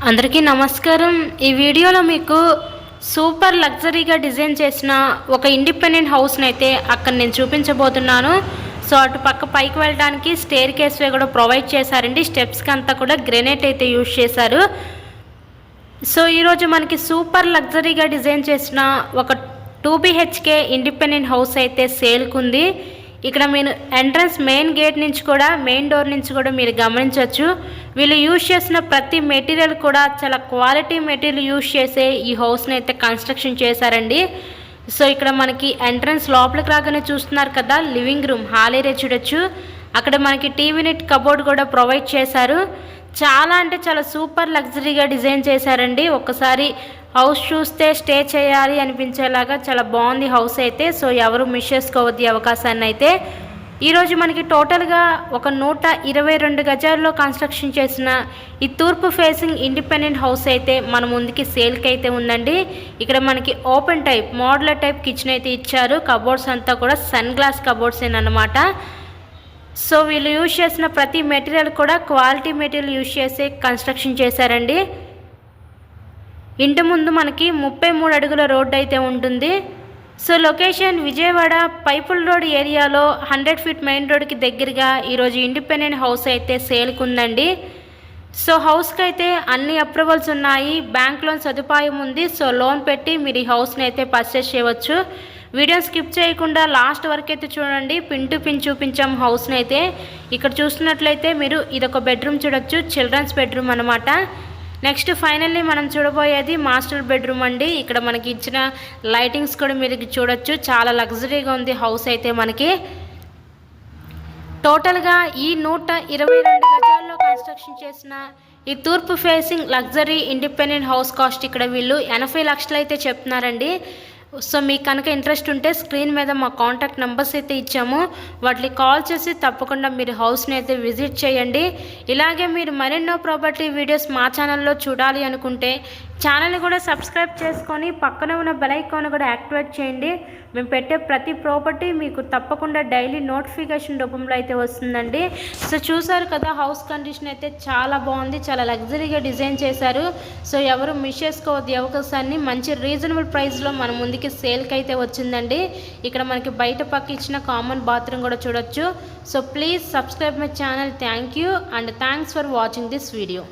అందరికీ నమస్కారం। ఈ వీడియోలో మీకు సూపర్ లగ్జరీగా డిజైన్ చేసిన ఒక ఇండిపెండెంట్ హౌస్ని అయితే అక్కడ నేను చూపించబోతున్నాను। సో అటు పక్క పైకి వెళ్ళడానికి స్టేర్ కేస్ వే కూడా ప్రొవైడ్ చేశారండి। స్టెప్స్కి అంతా కూడా గ్రెనైట్ అయితే యూజ్ చేశారు। సో ఈరోజు మనకి సూపర్ లగ్జరీగా డిజైన్ చేసిన ఒక 2 BHK ఇండిపెండెంట్ హౌస్ అయితే సేల్కి ఉంది। ఇక్కడ మీరు ఎంట్రన్స్ మెయిన్ గేట్ నుంచి కూడా మెయిన్ డోర్ నుంచి కూడా మీరు గమనించవచ్చు। వీళ్ళు యూజ్ చేసిన ప్రతి మెటీరియల్ కూడా చాలా క్వాలిటీ మెటీరియల్ యూజ్ చేసే ఈ హౌస్ని అయితే కన్స్ట్రక్షన్ చేశారండి। సో ఇక్కడ మనకి ఎంట్రన్స్ లోపలికి రాగానే చూస్తున్నారు కదా, లివింగ్ రూమ్ హాల్ ఏరియా చూడొచ్చు। అక్కడ మనకి టీవీ నెట్ కబోర్డ్ కూడా ప్రొవైడ్ చేశారు। చాలా అంటే చాలా సూపర్ లగ్జరీగా డిజైన్ చేశారండి। ఒక్కసారి హౌస్ చూస్తే స్టే చేయాలి అనిపించేలాగా చాలా బాగుంది హౌస్ అయితే। సో ఎవరు మిస్ చేసుకోవద్దు ఈ అవకాశాన్ని అయితే। ఈరోజు మనకి టోటల్గా ఒక 122 గజాల్లో కన్స్ట్రక్షన్ చేసిన ఈ తూర్పు ఫేసింగ్ ఇండిపెండెంట్ హౌస్ అయితే మన ముందుకి సేల్కి అయితే ఉందండి। ఇక్కడ మనకి open type modular type kitchen అయితే ఇచ్చారు। కబోర్డ్స్ అంతా కూడా సన్ గ్లాస్ కబోర్డ్స్ అన్నమాట। సో వీళ్ళు యూజ్ చేసిన ప్రతి మెటీరియల్ కూడా క్వాలిటీ మెటీరియల్ యూజ్ చేసి కన్స్ట్రక్షన్ చేశారండి। ఇంటి ముందు మనకి 33 అడుగుల రోడ్డు అయితే ఉంటుంది। సో లొకేషన్ విజయవాడ పైపుల్ రోడ్ ఏరియాలో 100 ఫీట్ మెయిన్ రోడ్కి దగ్గరగా ఈరోజు ఇండిపెండెంట్ హౌస్ అయితే సేల్కి ఉందండి। సో హౌస్కి అయితే అన్ని అప్రూవల్స్ ఉన్నాయి, బ్యాంక్ లోన్ సదుపాయం ఉంది। సో లోన్ పెట్టి మీరు ఈ హౌస్ని అయితే పర్చేస్ చేయవచ్చు। వీడియో స్కిప్ చేయకుండా లాస్ట్ వరకు అయితే చూడండి, పిన్ టు పిన్ చూపించాం హౌస్ని అయితే। ఇక్కడ చూస్తున్నట్లయితే మీరు ఇదొక బెడ్రూమ్ చూడొచ్చు, చిల్డ్రన్స్ బెడ్రూమ్ అనమాట। నెక్స్ట్ ఫైనల్లీ మనం చూడబోయేది మాస్టర్ బెడ్రూమ్ అండి। ఇక్కడ మనకి ఇచ్చిన లైటింగ్స్ కూడా మీరు చూడొచ్చు, చాలా లగ్జరీగా ఉంది హౌస్ అయితే మనకి। టోటల్గా ఈ 122 గజాల్లో కన్స్ట్రక్షన్ చేసిన ఈ తూర్పు facing luxury independent house cost ఇక్కడ వీళ్ళు 80 లక్షలు అయితే చెప్తున్నారండి। సో మీకు కనుక ఇంట్రెస్ట్ ఉంటే స్క్రీన్ మీద మా కాంటాక్ట్ నెంబర్స్ అయితే ఇచ్చాము, వాటికి కాల్ చేసి తప్పకుండా మీరు హౌస్ని అయితే విజిట్ చేయండి। ఇలాగే మీరు మరెన్నో ప్రాపర్టీ వీడియోస్ మా ఛానల్లో చూడాలి అనుకుంటే ఛానల్ని కూడా సబ్స్క్రైబ్ చేసుకొని పక్కన ఉన్న బెల్ ఐకాన్ కూడా యాక్టివేట్ చేయండి। మేము పెట్టే ప్రతి ప్రాపర్టీ మీకు తప్పకుండా డైలీ నోటిఫికేషన్ రూపంలో అయితే వస్తుందండి। సో చూసారు కదా, హౌస్ కండిషన్ అయితే చాలా బాగుంది, చాలా లగ్జరీగా డిజైన్ చేశారు। సో ఎవరు మిస్ చేసుకోవద్దు ఈ అవకాశాన్ని। మంచి రీజనబుల్ ప్రైస్లో మన ముందుకి సేల్కి అయితే వచ్చిందండి। ఇక్కడ మనకి బయట పక్క ఇచ్చిన కామన్ బాత్రూమ్ కూడా చూడొచ్చు। So please subscribe my channel. Thank you and thanks for watching this video.